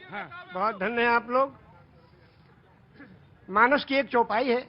बहुत धन्य है आप लोग। मानस की एक चौपाई है,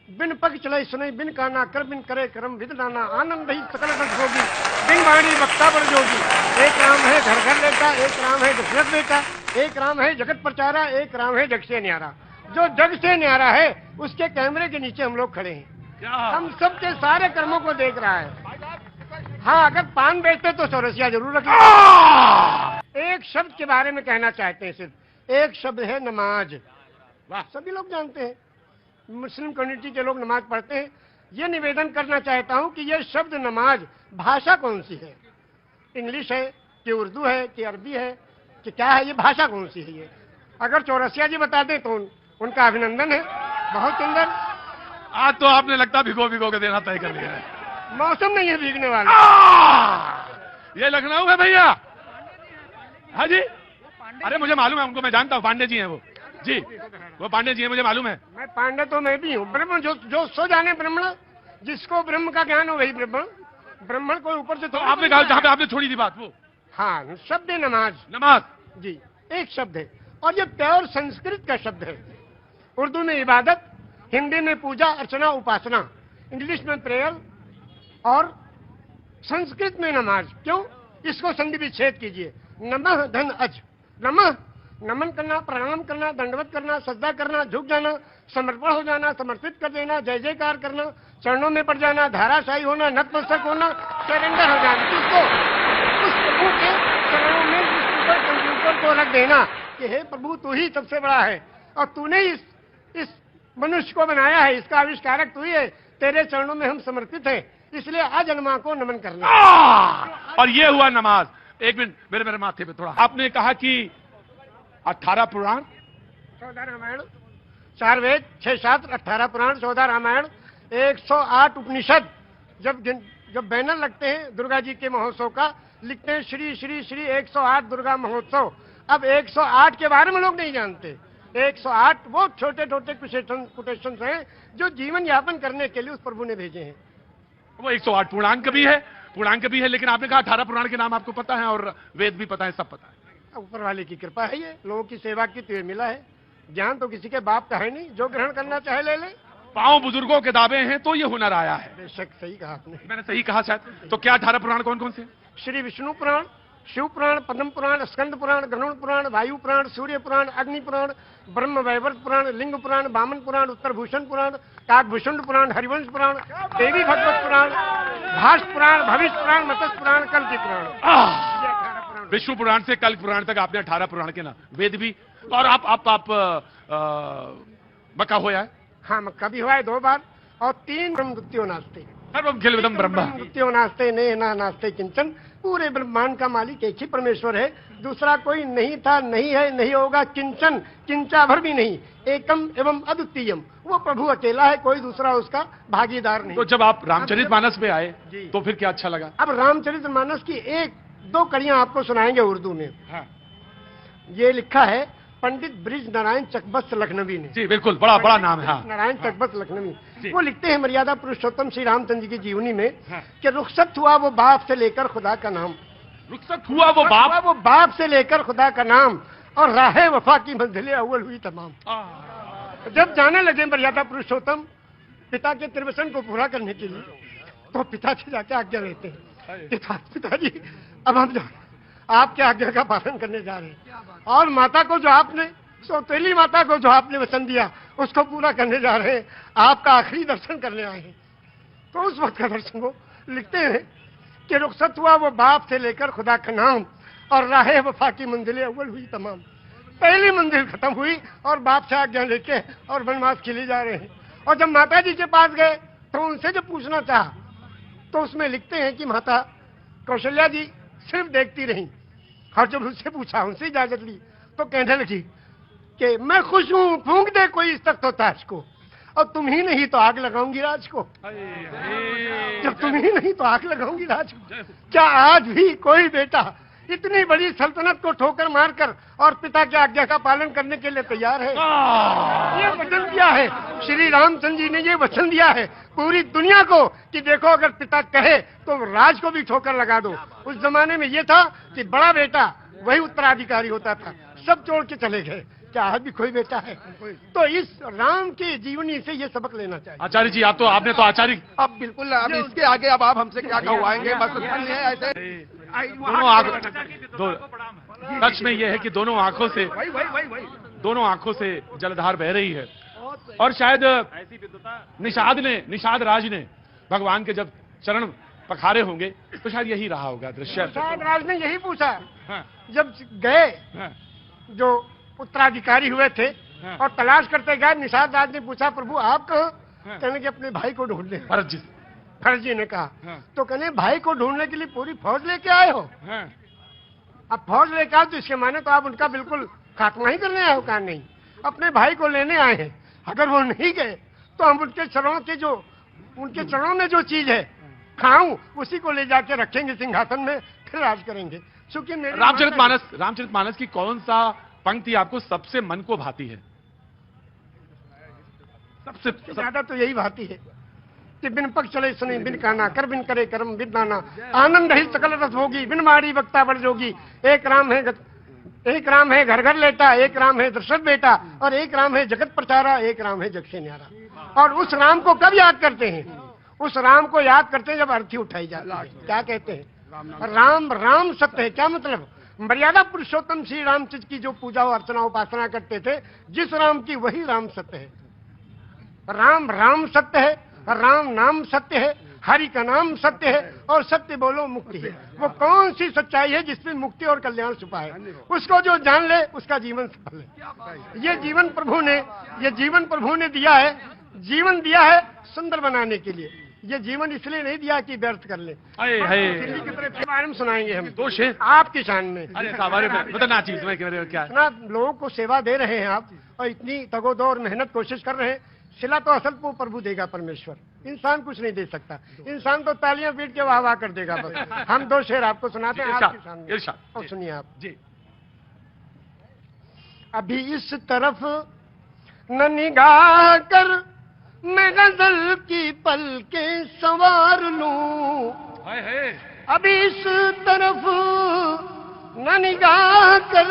बिन पग चले सुने बिन काना कर बिन करे करम विद नाना आनंद ही सकल रस होगी बिन वाणी वक्ता पर जोगी। एक राम है घर घर लेता, एक राम है दशरथ बेटा, एक राम है जगत प्रचारा, एक राम है जग से न्यारा। जो जग से न्यारा है उसके कैमरे के नीचे हम लोग खड़े हैं, हम सबके सारे कर्मों को देख रहा है। हाँ, अगर पान बेचते तो चौरसिया जरूर रखें। एक शब्द के बारे में कहना चाहते हैं, सिर्फ एक शब्द है नमाज। वाह, सभी लोग जानते हैं, मुस्लिम कम्युनिटी के लोग नमाज पढ़ते हैं। ये निवेदन करना चाहता हूं कि ये शब्द नमाज भाषा कौन सी है, इंग्लिश है कि उर्दू है कि अरबी है कि क्या है, ये भाषा कौन सी है? ये अगर चौरसिया जी बता दें तो उनका अभिनंदन है। बहुत सुंदर। आज तो आपने लगता भिगो भिगो के देना तय कर लिया है। मौसम नहीं है भीगने वाला। ये लखनऊ है भैया। हाँ जी, अरे मुझे मालूम है, उनको मैं जानता हूँ, पांडे जी हैं वो जी, वो पांडे जी हैं, मुझे मालूम है। मैं पांडे तो मैं भी हूँ। ब्रह्म जो सो जाने ब्राह्मण, जिसको ब्रह्म का ज्ञान हो वही ब्राह्मण। ब्राह्मण को ऊपर से तो आपने कहा जहाँ पे आपने छोड़ी थी बात वो। हाँ, शब्द है नमाज। नमाज जी, एक शब्द है और ये प्योर संस्कृत का शब्द है। उर्दू में इबादत, हिंदी में पूजा अर्चना उपासना, इंग्लिश में प्रेयर और संस्कृत में नमाज। क्यों? इसको संधि विच्छेद कीजिए। नमः धन अज। नमः नमन करना, प्रणाम करना, दंडवत करना, सजदा करना, झुक जाना, समर्पण हो जाना, समर्पित कर देना, जय जयकार करना, चरणों में पड़ जाना, धाराशाही होना, नतमस्तक होना, सरेंडर हो जाना। किसको? उस प्रभु के चरणों में उस कंप्यूटर को रख देना कि हे प्रभु, तू ही सबसे बड़ा है और तूने इस मनुष्य को बनाया है, इसका आविष्कारक तू ही है, तेरे चरणों में हम समर्पित हैं, इसलिए अजन्मा को नमन करना। और ये हुआ नमाज। एक मिनट, मेरे माथे पे थोड़ा। आपने कहा कि 18 पुराण, 14 रामायण, 4 वेद, 6 शास्त्र, 18 पुराण, 14 रामायण, 108 उपनिषद। जब बैनर लगते हैं दुर्गा जी के महोत्सव का, लिखते हैं श्री श्री श्री 108 दुर्गा महोत्सव। अब 108 के बारे में लोग नहीं जानते। 108 वो छोटे छोटे कोटेशन हैं जो जीवन यापन करने के लिए उस प्रभु ने भेजे हैं। वो 108 पूर्णांक भी है, लेकिन आपने कहा 18 पुराण के नाम आपको पता है और वेद भी पता है, सब पता है। ऊपर वाले की कृपा है, ये लोगों की सेवा की तो मिला है। ज्ञान तो किसी के बाप का है नहीं, जो ग्रहण करना चाहे ले ले। पांव बुजुर्गों के दावे हैं तो ये हुनर आया है। बेशक सही कहा आपने। मैंने सही कहा शायद। तो क्या 18 पुराण कौन कौन से? श्री विष्णु पुराण, शिव पुराण, पद्म पुराण, स्कंद पुराण, गरुड़ पुराण, वायु पुराण, सूर्य पुराण, अग्नि पुराण, ब्रह्म वैवर्त पुराण, लिंग पुराण, वामन पुराण, उत्तर भूषण पुराण, काकभूषण पुराण, हरिवंश पुराण, देवी भगवत पुराण, भाष पुराण, भविष्य पुराण, मत्स्य पुराण, कल्कि पुराण। विष्णु पुराण से कल्कि पुराण तक आपने 18 पुराण के नाम, वेद भी। और आप मक्का होया है? हाँ, मक्का भी हुआ है 2 बार। और 3 ब्रह्मगुप्तियों नास्ते, सर्वम ब्रह्मगुप्तियों नास्ते ने ना नास्ते किंचन। पूरे ब्रह्मांड का मालिक एक ही परमेश्वर है, दूसरा कोई नहीं था, नहीं है, नहीं होगा, किंचन, किंचा भर भी नहीं। एकम एवं अद्वितीयम, वो प्रभु अकेला है, कोई दूसरा उसका भागीदार नहीं। तो जब आप रामचरितमानस पे आए तो फिर क्या अच्छा लगा? अब रामचरितमानस की 1-2 कड़ियां आपको सुनाएंगे उर्दू में। हाँ। ये लिखा है पंडित ब्रिज नारायण चकबस्त लखनवी ने। जी बिल्कुल, बड़ा नाम है। हाँ। नारायण चकबस्त लखनवी। वो लिखते हैं मर्यादा पुरुषोत्तम श्री रामचंद्र जी की जीवनी में कि रुखसत हुआ वो बाप से लेकर खुदा का नाम। रुखसत हुआ वो बाप से लेकर खुदा का नाम, और राहे वफा की मंजिलें अव्वल हुई तमाम। जब जाने लगे मर्यादा पुरुषोत्तम पिता के त्रिवचन को पूरा करने के लिए, तो पिता से जाके आज्ञा लेते हैं कि पिताजी अब हम आपके आज्ञा का पालन करने जा रहे हैं, और माता को जो आपने, सौतेली माता को जो आपने वचन दिया उसको पूरा करने जा रहे हैं, आपका आखिरी दर्शन करने आए हैं। तो उस वक्त का दर्शन वो लिखते हैं कि रुखसत हुआ वो बाप से लेकर खुदा का नाम, और राहे वफा की मंजिलें अव्वल हुई तमाम। पहली मंजिल खत्म हुई और बाप से आज्ञा लेके और वनवास के लिए जा रहे हैं। और जब माता जी के पास गए तो उनसे जब पूछना चाहा तो उसमें लिखते हैं कि माता कौशल्या जी सिर्फ देखती रही, और जब उससे पूछा, उनसे इजाजत ली, तो कहने लगी कि मैं खुश हूं, फूंक दे कोई इस तख्त ताज को, और तुम ही नहीं तो आग लगाऊंगी राज को। जब तुम ही नहीं तो आग लगाऊंगी राज को। क्या आज भी कोई बेटा इतनी बड़ी सल्तनत को ठोकर मारकर और पिता की आज्ञा का पालन करने के लिए तैयार है? ये वचन दिया है श्री रामचंद्र जी ने, ये वचन दिया है पूरी दुनिया को कि देखो अगर पिता कहे तो राज को भी ठोकर लगा दो। उस जमाने में ये था कि बड़ा बेटा वही उत्तराधिकारी होता था, सब छोड़ के चले गए, क्या आज भी कोई बेटा है? तो इस राम की जीवनी से ये सबक लेना चाहिए। आचार्य जी आपने तो आचार्य अब बिल्कुल, अब इसके आगे अब आप हमसे क्या कहवाएंगे? बस ऐसे दोनों आंखों, सच में यह है कि दोनों आंखों से जलधार बह रही है। और शायद निषाद राज ने भगवान के जब चरण पखारे होंगे तो शायद यही रहा होगा दृश्य। निषाद राज ने यही पूछा हाँ, जब गए, हाँ, जो उत्तराधिकारी हुए थे हाँ। और तलाश करते गए, निषाद राज ने पूछा प्रभु आप कहाँ? हाँ। कहने के अपने भाई को ढूंढने। भरत जी। भरत जी ने कहा हाँ। तो कहने भाई को ढूंढने के लिए पूरी फौज लेके आए हो? हाँ, अब फौज लेके आओ तो इसके माने तो आप उनका बिल्कुल खात्मा ही करने आए हो? कहा नहीं, अपने भाई को लेने आए हैं। अगर वो नहीं गए तो हम उनके चरणों में जो चीज है खाऊं, उसी को ले जाके रखेंगे सिंहासन में, फिर राज करेंगे। क्योंकि रामचरितमानस की कौन सा पंक्ति आपको सबसे मन को भाती है? सबसे ज्यादा तो यही भाती है कि बिन पग चले सुने बिन काना, कर बिन करे कर्म बिन दाना, आनंद ही सकल रस होगी, बिन मारी वक्ता बड़ जोगी। एक राम है घर घर लेटा, एक राम है दशरथ बेटा, और एक राम है जगत प्रचारा, एक राम है जग से न्यारा। और उस राम को कब याद करते हैं? उस राम को याद करते हैं जब अर्थी उठाई जाती है। क्या कहते हैं? राम सत्य है। क्या मतलब? मर्यादा पुरुषोत्तम श्री रामचंद्र की जो पूजा अर्चना उपासना करते थे, जिस राम की वही राम सत्य है। राम सत्य है, राम नाम सत्य है, हरि का नाम सत्य है, और सत्य बोलो मुक्ति है। वो कौन सी सच्चाई है जिसमें मुक्ति और कल्याण छुपा है? उसको जो जान ले उसका जीवन सफल है। ये जीवन प्रभु ने दिया है, जीवन दिया है सुंदर बनाने के लिए। ये जीवन इसलिए नहीं दिया कि व्यर्थ कर ले। दिल्ली की तरफ बारे में सुनाएंगे हम दो शेर आपकी शान में। बताना चाहिए क्या है? इतना लोगों को सेवा दे रहे हैं आप, और इतनी तगोदो और मेहनत कोशिश कर रहे हैं। सिला तो असल को प्रभु देगा परमेश्वर, इंसान कुछ नहीं दे सकता। इंसान तो तालियां पीट के वाह वाह कर देगा बस। हम दो शेर आपको सुनाते हैं आपकी शान में, और सुनिए आप जी। अभी इस तरफ न निगाह कर मैं गजल की पलकें संवार लूं, अभी इस तरफ न निगाह कर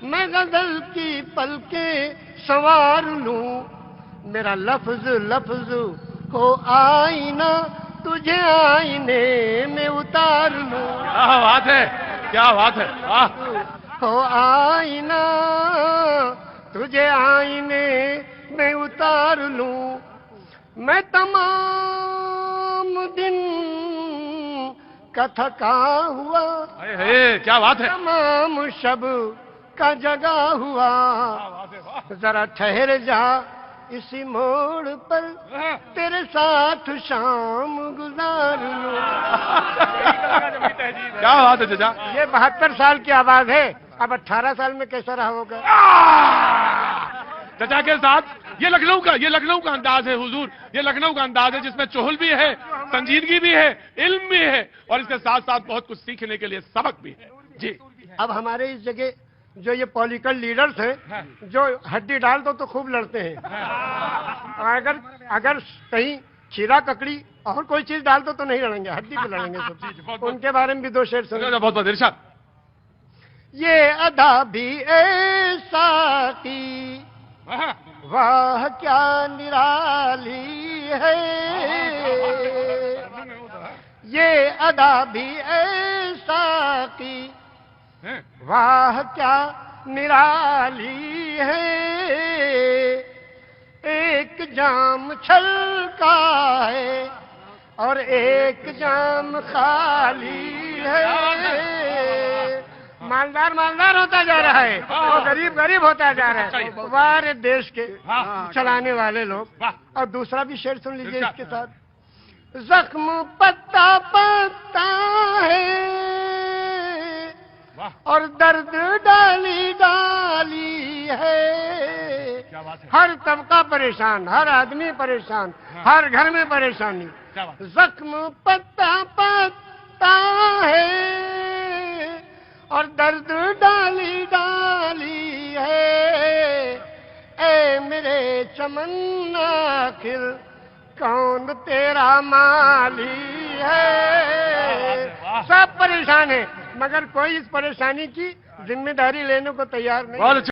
मैं गजल की पलकें संवार लूं। मेरा लफ्ज हो आईना, तुझे आईने में उतार लूं। क्या बात है हो आईना, तुझे आईने में उतार लूं। मैं तमाम दिन का थका हुआ, क्या बात है, तमाम शब का जगा हुआ, जरा ठहर जा इसी मोड़ पर, तेरे साथ शाम गुजार लूं। क्या बात है चाचा। ये 72 साल की आवाज है, अब 18 साल में कैसा रहा होगा चाचा के साथ। ये लखनऊ का अंदाज है हुजूर, ये लखनऊ का अंदाज है जिसमें चुहल भी है, संजीदगी भी है, इल्म भी है, और इसके साथ साथ बहुत कुछ सीखने के लिए सबक भी है। जी। अब हमारे इस जगह जो ये पॉलिटिकल लीडर्स हैं, जो हड्डी डाल दो तो खूब लड़ते हैं, अगर कहीं खीरा ककड़ी और कोई चीज डाल दो तो नहीं लड़ेंगे, हड्डी पे लड़ेंगे सब। उनके बारे में भी दो शेर सुनो। बहुत बहुत इरशाद। ये अदा भी ऐसा की वाह क्या निराली है, ये अदा भी ऐसा की वाह क्या निराली है। एक जाम छलका है और एक जाम खाली है। मालदार होता जा रहा है और गरीब होता जा रहा है। वाह रे देश के चलाने वाले लोग। और दूसरा भी शेर सुन लीजिए इसके साथ। जख्म पत्ता पत्ता है और दर्द डाली डाली है। हर तबका परेशान, हर आदमी परेशान, हर घर में परेशानी। जख्म पत्ता पत्ता है और दर्द डाली डाली है। ए मेरे चमन आखिर कौन तेरा माली है। सब परेशान है मगर कोई इस परेशानी की जिम्मेदारी लेने को तैयार नहीं। बहुत अच्छा।